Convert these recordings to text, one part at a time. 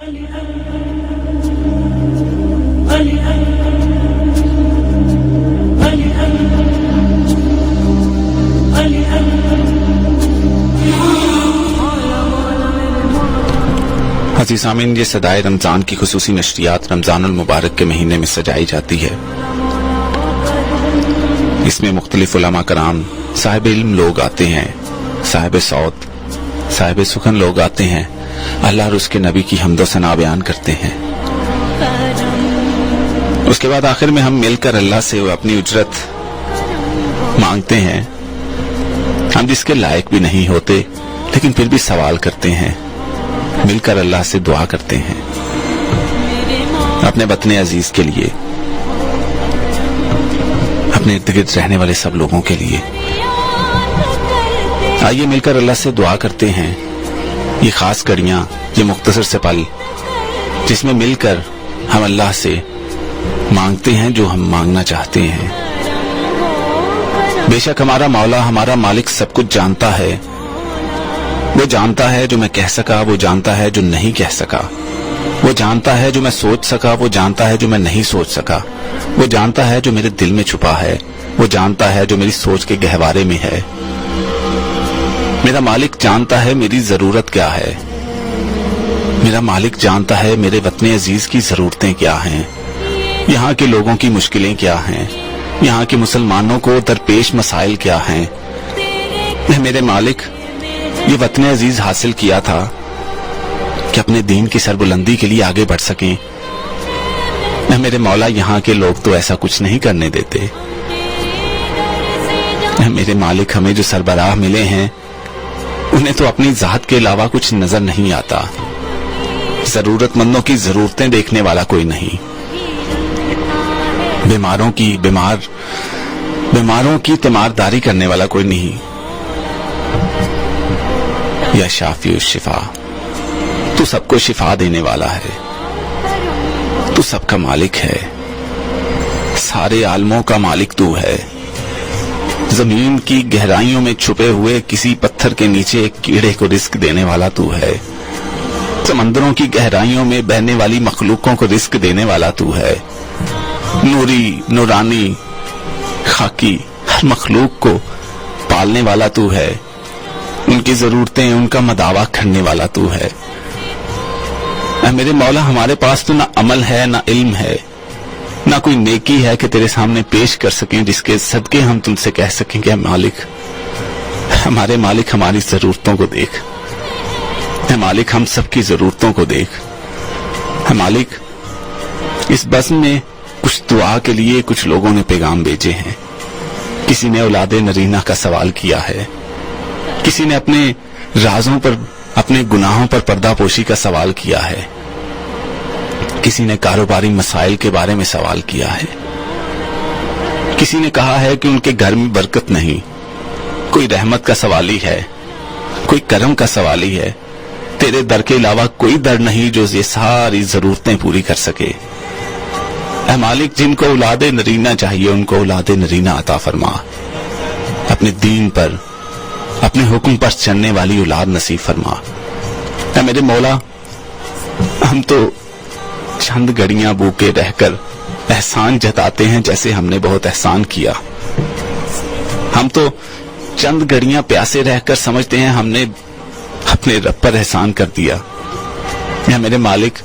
عزیز سامعین، یہ صدائے رمضان کی خصوصی نشریات رمضان المبارک کے مہینے میں سجائی جاتی ہے۔ اس میں مختلف علماء کرام، صاحب علم لوگ آتے ہیں، صاحب صوت، صاحب سخن لوگ آتے ہیں، اللہ اور اس کے نبی کی حمد و ثنا بیان کرتے ہیں۔ اس کے بعد آخر میں ہم مل کر اللہ سے اپنی اجرت مانگتے ہیں۔ ہم جس کے لائق بھی نہیں ہوتے لیکن پھر بھی سوال کرتے ہیں، مل کر اللہ سے دعا کرتے ہیں اپنے وطن عزیز کے لیے، اپنے ارد گرد رہنے والے سب لوگوں کے لیے۔ آئیے مل کر اللہ سے دعا کرتے ہیں۔ یہ خاص گھڑیاں، یہ مختصر سے پل جس میں مل کر ہم اللہ سے مانگتے ہیں جو ہم مانگنا چاہتے ہیں۔ بے شک ہمارا مولا، ہمارا مالک سب کچھ جانتا ہے۔ وہ جانتا ہے جو میں کہہ سکا، وہ جانتا ہے جو نہیں کہہ سکا، وہ جانتا ہے جو میں سوچ سکا، وہ جانتا ہے جو میں نہیں سوچ سکا، وہ جانتا ہے جو میرے دل میں چھپا ہے، وہ جانتا ہے جو میری سوچ کے گہوارے میں ہے۔ میرا مالک جانتا ہے میری ضرورت کیا ہے، میرا مالک جانتا ہے میرے وطن عزیز کی ضرورتیں کیا ہیں، یہاں کے لوگوں کی مشکلیں کیا ہیں، یہاں کے مسلمانوں کو درپیش مسائل کیا ہیں۔ میرے مالک، یہ وطن عزیز حاصل کیا تھا کہ اپنے دین کی سربلندی کے لیے آگے بڑھ سکیں۔ میرے مولا، یہاں کے لوگ تو ایسا کچھ نہیں کرنے دیتے۔ میرے مالک، ہمیں جو سربراہ ملے ہیں انہیں تو اپنی ذات کے علاوہ کچھ نظر نہیں آتا، ضرورت مندوں کی ضرورتیں دیکھنے والا کوئی نہیں، بیماروں کی تیمارداری کرنے والا کوئی نہیں۔ یا شافی الشفا، تو سب کو شفا دینے والا ہے، تو سب کا مالک ہے، سارے عالموں کا مالک تو ہے۔ زمین کی گہرائیوں میں چھپے ہوئے کسی پتھر کے نیچے ایک کیڑے کو رزق دینے والا تو ہے، سمندروں کی گہرائیوں میں بہنے والی مخلوقوں کو رزق دینے والا تو ہے، نوری، نورانی، خاکی ہر مخلوق کو پالنے والا تو ہے، ان کی ضرورتیں، ان کا مداوا کرنے والا تو ہے۔ اے میرے مولا، ہمارے پاس تو نہ عمل ہے، نہ علم ہے، نہ کوئی نیکی ہے کہ تیرے سامنے پیش کر سکیں جس کے صدقے ہم تم سے کہہ سکیں کہ اے مالک، ہمارے مالک، ہماری ضرورتوں کو دیکھ، اے مالک، ہم سب کی ضرورتوں کو دیکھ۔ اے مالک، اس بزم میں کچھ دعا کے لیے کچھ لوگوں نے پیغام بھیجے ہیں۔ کسی نے اولاد نرینہ کا سوال کیا ہے، کسی نے اپنے رازوں پر، اپنے گناہوں پر پردہ پوشی کا سوال کیا ہے، کسی نے کاروباری مسائل کے بارے میں سوال کیا ہے، کسی نے کہا ہے کہ ان کے گھر میں برکت نہیں، کوئی رحمت کا سوالی ہے، کوئی کرم کا سوالی ہے۔ تیرے در کے علاوہ کوئی در نہیں جو یہ ساری ضرورتیں پوری کر سکے۔ اے مالک، جن کو اولاد نرینہ چاہیے ان کو اولاد نرینہ عطا فرما، اپنے دین پر، اپنے حکم پر چلنے والی اولاد نصیب فرما۔ اے میرے مولا، ہم تو چند گھڑیاں بھوکے رہ کر احسان جتاتے ہیں جیسے ہم نے بہت احسان کیا، ہم تو چند گھڑیاں پیاسے رہ کر سمجھتے ہیں ہم نے اپنے رب پر احسان کر دیا۔ اے میرے مالک،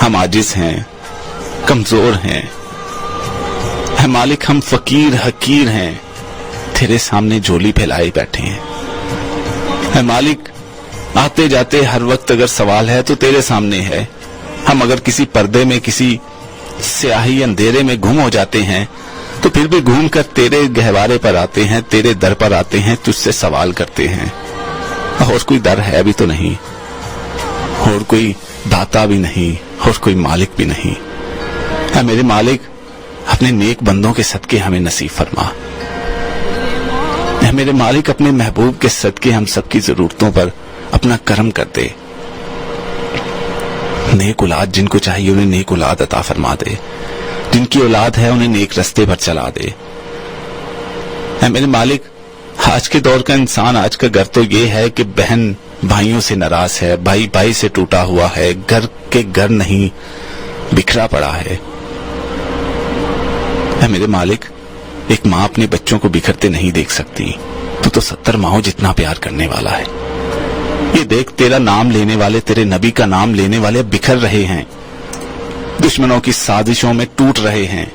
ہم عاجز ہیں، کمزور ہیں، اے مالک، ہم فقیر حقیر ہیں، تیرے سامنے جھولی پھیلائے بیٹھے ہیں۔ اے مالک، آتے جاتے ہر وقت اگر سوال ہے تو تیرے سامنے ہے۔ ہم اگر کسی پردے میں، کسی سیاہی اندھیرے میں گم ہو جاتے ہیں تو پھر بھی گھوم کر تیرے گہوارے پر آتے ہیں، تیرے در پر آتے ہیں، تجھ سے سوال کرتے ہیں۔ اور کوئی در ہے بھی تو نہیں، اور کوئی داتا بھی نہیں، اور کوئی مالک بھی نہیں۔ اے میرے مالک، اپنے نیک بندوں کے صدقے ہمیں نصیب فرما۔ اے میرے مالک، اپنے محبوب کے صدقے ہم سب کی ضرورتوں پر اپنا کرم کر دے۔ نیک اولاد جن کو چاہیے انہیں نیک اولاد عطا فرما دے، جن کی اولاد ہے انہیں نیک رستے پر چلا دے۔ اے میرے مالک، آج کے دور کا انسان، آج کا گھر تو یہ ہے کہ بہن بھائیوں سے ناراض ہے, بھائی بھائی سے ٹوٹا ہوا ہے, گھر کے گھر نہیں بکھرا پڑا ہے. اے میرے مالک, ایک ماں اپنے بچوں کو بکھرتے نہیں دیکھ سکتی, تو 70 ماہوں جتنا پیار کرنے والا ہے. یہ دیکھ, تیرا نام لینے والے, تیرے نبی کا نام لینے والے بکھر رہے ہیں, دشمنوں کی سازشوں میں ٹوٹ رہے ہیں.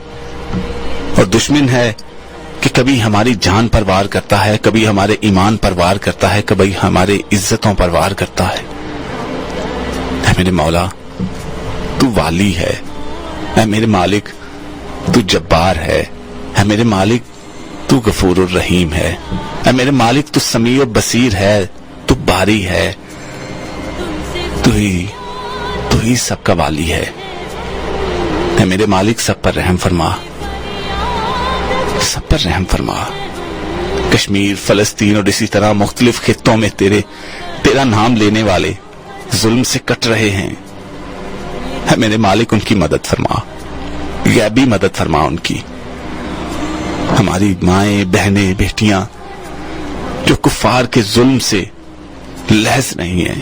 اور دشمن ہے کہ کبھی ہماری جان پر وار کرتا ہے, کبھی ہمارے ایمان پر وار کرتا ہے, کبھی ہمارے عزتوں پر وار کرتا ہے. اے میرے مولا, تو والی ہے. اے میرے مالک, تو جبار ہے. اے میرے مالک, تو غفور الرحیم ہے. اے میرے مالک, تو سمیع و بصیر ہے, تو باری ہے, تو ہی سب کا والی ہے. اے میرے مالک, سب پر رحم فرما, سب پر رحم فرما. کشمیر, فلسطین اور اسی طرح مختلف خطوں میں تیرا نام لینے والے ظلم سے کٹ رہے ہیں. اے میرے مالک, ان کی مدد فرما, غیبی مدد فرما ان کی. ہماری مائیں, بہنیں, بیٹیاں جو کفار کے ظلم سے لہذ نہیں ہیں,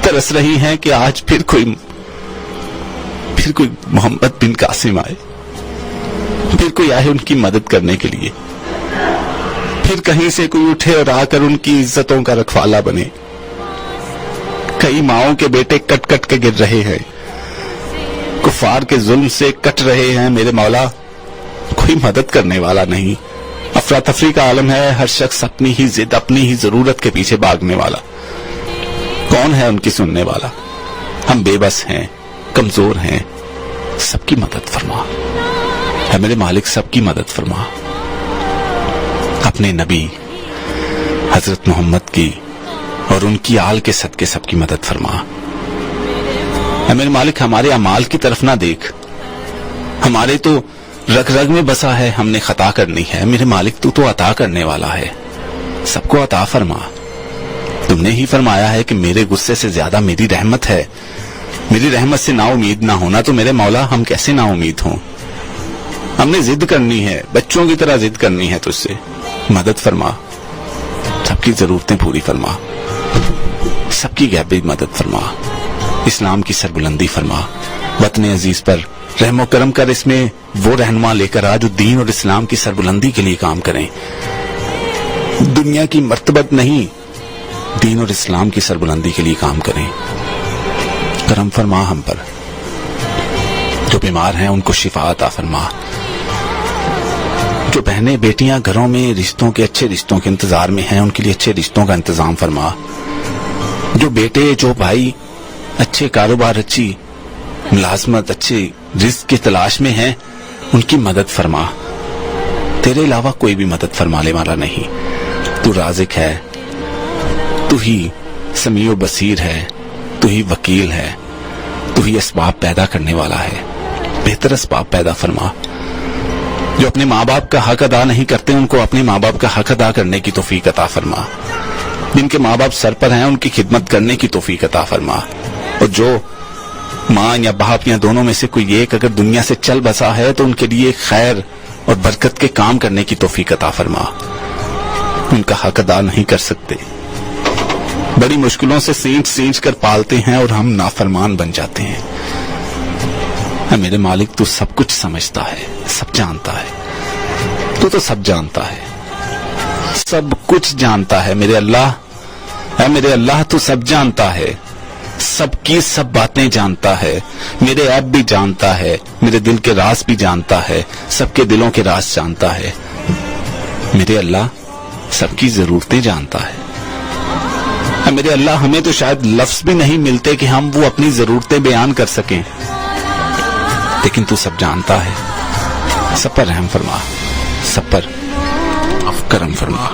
ترس رہی ہیں کہ آج پھر کوئی محمد بن قاسم آئے, پھر کوئی آئے ان کی مدد کرنے کے لیے, پھر کہیں سے کوئی اٹھے اور آ کر ان کی عزتوں کا رکھوالا بنے. کئی ماؤں کے بیٹے کٹ کٹ کے گر رہے ہیں, کفار کے ظلم سے کٹ رہے ہیں. میرے مولا, کوئی مدد کرنے والا نہیں. افراتفری کا عالم ہے, ہر شخص اپنی ہی ضد, اپنی ہی ضرورت کے پیچھے بھاگنے والا. کون ہے ان کی سننے والا؟ ہم بے بس ہیں, کمزور ہیں. سب کی مدد فرما. اے میرے مالک, سب کی مدد فرما. اپنے نبی حضرت محمد کی اور ان کی آل کے صدقے سب کی مدد فرما. اے میرے مالک, ہمارے اعمال کی طرف نہ دیکھ, ہمارے تو رگ رگ میں بسا ہے, ہم نے خطا کرنی ہے. میرے مالک, تو عطا کرنے والا ہے, سب کو عطا فرما. تم نے ہی فرمایا ہے کہ میرے غصے سے زیادہ میری رحمت ہے. میری رحمت سے نا امید نہ ہونا. تو میرے مولا, ہم کیسے نا امید ہوں؟ ہم نے ضد کرنی ہے, بچوں کی طرح ضد کرنی ہے تجھ سے. مدد فرما, سب کی ضرورتیں پوری فرما, سب کی غیبی مدد فرما. اسلام کی سربلندی فرما. وطن عزیز پر رحم و کرم کر, اس میں وہ رہنما لے کر آ جو دین اور اسلام کی سربلندی کے لیے کام کریں. دنیا کی مرتبت نہیں, دین اور اسلام کی سربلندی کے لیے کام کریں. کرم فرما ہم پر. جو بیمار ہیں ان کو شفا عطا فرما. جو بہنیں بیٹیاں گھروں میں رشتوں کے, اچھے رشتوں کے انتظار میں ہیں, ان کے لیے اچھے رشتوں کا انتظام فرما. جو بیٹے, جو بھائی اچھے کاروبار, اچھی ملازمت, اچھے رزق کی تلاش میں ہیں, ان کی مدد فرما. تیرے علاوہ کوئی بھی مدد فرمانے والا نہیں. تو رازق ہے, تو ہی سمیع و بصیر ہے, تو ہی وکیل ہے, تو ہی اسباب پیدا کرنے والا ہے. بہتر اسباب پیدا فرما. جو اپنے ماں باپ کا حق ادا نہیں کرتے, ان کو اپنے ماں باپ کا حق ادا کرنے کی توفیق عطا فرما. جن کے ماں باپ سر پر ہیں, ان کی خدمت کرنے کی توفیق عطا فرما. اور جو ماں یا باپ یا دونوں میں سے کوئی ایک اگر دنیا سے چل بسا ہے, تو ان کے لیے خیر اور برکت کے کام کرنے کی توفیق عطا فرما. ان کا حق ادا نہیں کر سکتے, بڑی مشکلوں سے سینچ سینچ کر پالتے ہیں, اور ہم نافرمان بن جاتے ہیں. اے میرے مالک, تو سب کچھ سمجھتا ہے, سب جانتا ہے. تو سب جانتا ہے, سب کچھ جانتا ہے. میرے اللہ, اے میرے اللہ, تو سب جانتا ہے, سب کی سب باتیں جانتا ہے. میرے عیب بھی جانتا ہے, میرے دل کے راز بھی جانتا ہے, سب کے دلوں کے راز جانتا ہے. میرے اللہ, سب کی ضرورتیں جانتا ہے. میرے اللہ, ہمیں تو شاید لفظ بھی نہیں ملتے کہ ہم وہ اپنی ضرورتیں بیان کر سکیں, لیکن تو سب جانتا ہے. سب پر رحم فرما, سب پر کرم فرما.